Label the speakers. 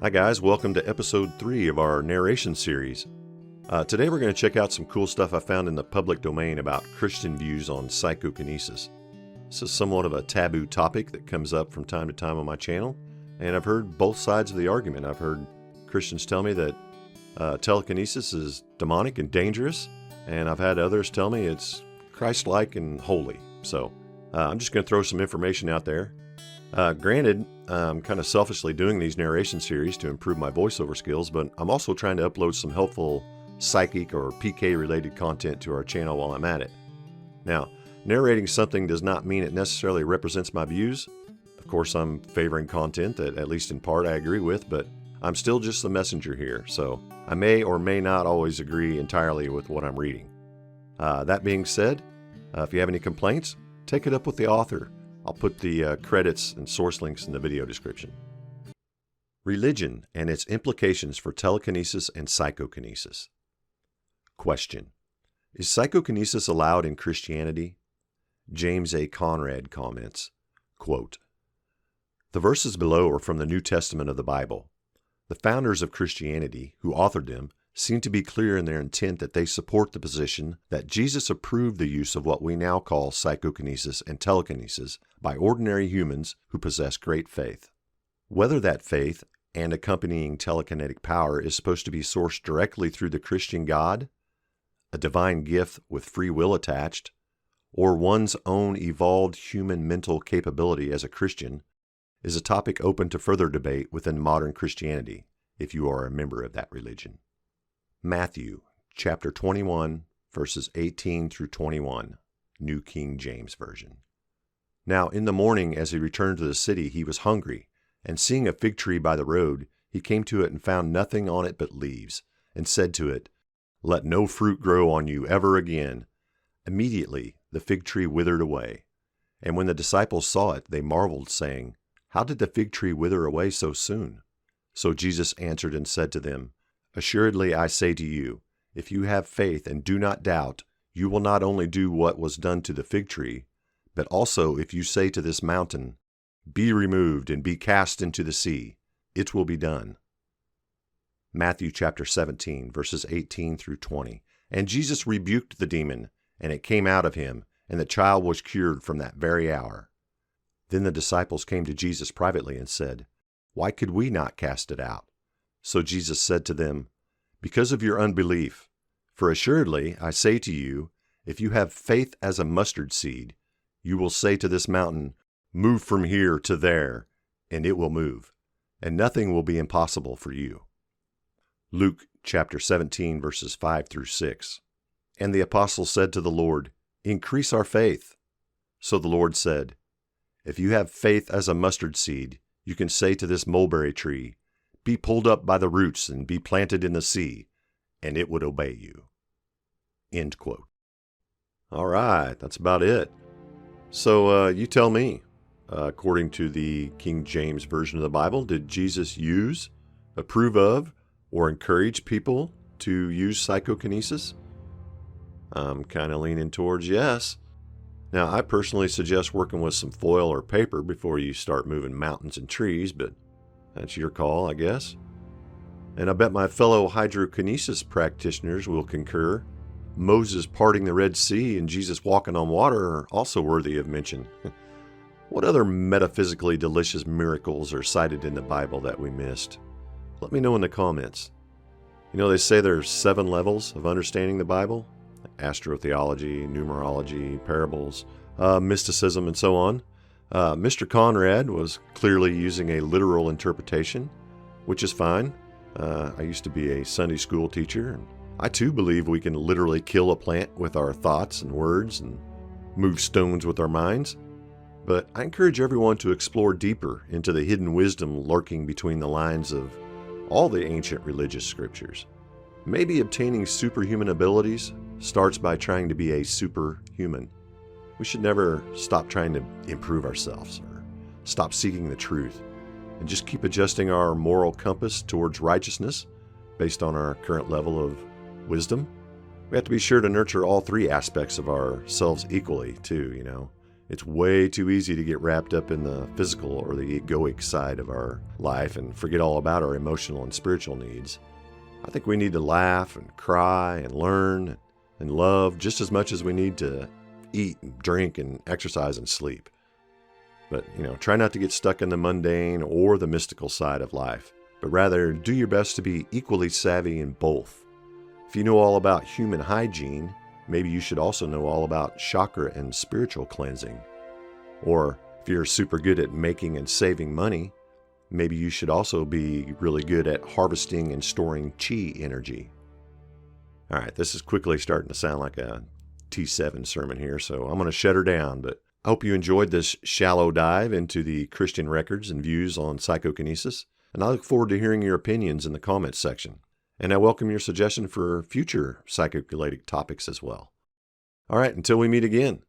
Speaker 1: Hi guys, welcome to episode 3 of our narration series. Today we're going to check out some cool stuff I found in the public domain about Christian views on psychokinesis. This is somewhat of a taboo topic that comes up from time to time on my channel, and I've heard both sides of the argument. I've heard Christians tell me that telekinesis is demonic and dangerous, and I've had others tell me it's Christ-like and holy. So I'm just going to throw some information out there. Granted, I'm kind of selfishly doing these narration series to improve my voiceover skills, but I'm also trying to upload some helpful psychic or PK related content to our channel while I'm at it. Now, narrating something does not mean it necessarily represents my views. Of course, I'm favoring content that, at least in part, I agree with, but I'm still just the messenger here, so I may or may not always agree entirely with what I'm reading. That being said, if you have any complaints, take it up with the author. I'll put the credits and source links in the video description. Religion and its implications for telekinesis and psychokinesis. Question: is psychokinesis allowed in Christianity? James Conrad comments, quote, "The verses below are from the New Testament of the Bible. The founders of Christianity, who authored them, seem to be clear in their intent that they support the position that Jesus approved the use of what we now call psychokinesis and telekinesis by ordinary humans who possess great faith. Whether that faith and accompanying telekinetic power is supposed to be sourced directly through the Christian God, a divine gift with free will attached, or one's own evolved human mental capability as a Christian, is a topic open to further debate within modern Christianity, if you are a member of that religion." Mathew, chapter 21, verses 18 through 21, New King James Version. "Now in the morning as he returned to the city, he was hungry, and seeing a fig tree by the road, he came to it and found nothing on it but leaves, and said to it, 'Let no fruit grow on you ever again.' Immediately the fig tree withered away. And when the disciples saw it, they marveled, saying, 'How did the fig tree wither away so soon?' So Jesus answered and said to them, 'Assuredly I say to you, if you have faith and do not doubt, you will not only do what was done to the fig tree, but also if you say to this mountain, Be removed and be cast into the sea, it will be done.'" Mathew chapter 17, verses 18 through 20. "And Jesus rebuked the demon, and it came out of him, and the child was cured from that very hour. Then the disciples came to Jesus privately and said, 'Why could we not cast it out?' So Jesus said to them, 'Because of your unbelief. For assuredly, I say to you, if you have faith as a mustard seed, you will say to this mountain, Move from here to there, and it will move, and nothing will be impossible for you.'" Luke chapter 17, verses 5 through 6. "And the apostles said to the Lord, 'Increase our faith.' So the Lord said, 'If you have faith as a mustard seed, you can say to this mulberry tree, Be pulled up by the roots and be planted in the sea, and it would obey you." End quote. All right, that's about it. So you tell me, according to the King James Version of the Bible, did Jesus use, approve of, or encourage people to use psychokinesis? I'm kind of leaning towards yes. Now, I personally suggest working with some foil or paper before you start moving mountains and trees, but that's your call, I guess. And I bet my fellow hydrokinesis practitioners will concur. Moses parting the Red Sea and Jesus walking on water are also worthy of mention. What other metaphysically delicious miracles are cited in the Bible that we missed? Let me know in the comments. You know, they say there's 7 levels of understanding the Bible: astrotheology, numerology, parables, mysticism, and so on. Mr. Conrad was clearly using a literal interpretation, which is fine. I used to be a Sunday school teacher, and I too believe we can literally kill a plant with our thoughts and words and move stones with our minds. But I encourage everyone to explore deeper into the hidden wisdom lurking between the lines of all the ancient religious scriptures. Maybe obtaining superhuman abilities starts by trying to be a superhuman. We should never stop trying to improve ourselves or stop seeking the truth, and just keep adjusting our moral compass towards righteousness based on our current level of wisdom. We have to be sure to nurture all 3 aspects of ourselves equally too, It's way too easy to get wrapped up in the physical or the egoic side of our life and forget all about our emotional and spiritual needs. I think we need to laugh and cry and learn and love just as much as we need to eat and drink and exercise and sleep. But, try not to get stuck in the mundane or the mystical side of life, but rather do your best to be equally savvy in both. If you know all about human hygiene, maybe you should also know all about chakra and spiritual cleansing. Or if you're super good at making and saving money, maybe you should also be really good at harvesting and storing chi energy. All right, this is quickly starting to sound like a T7 sermon here, so I'm going to shut her down. But I hope you enjoyed this shallow dive into the Christian records and views on psychokinesis, and I look forward to hearing your opinions in the comments section. And I welcome your suggestion for future psychic-related topics as well. All right, until we meet again,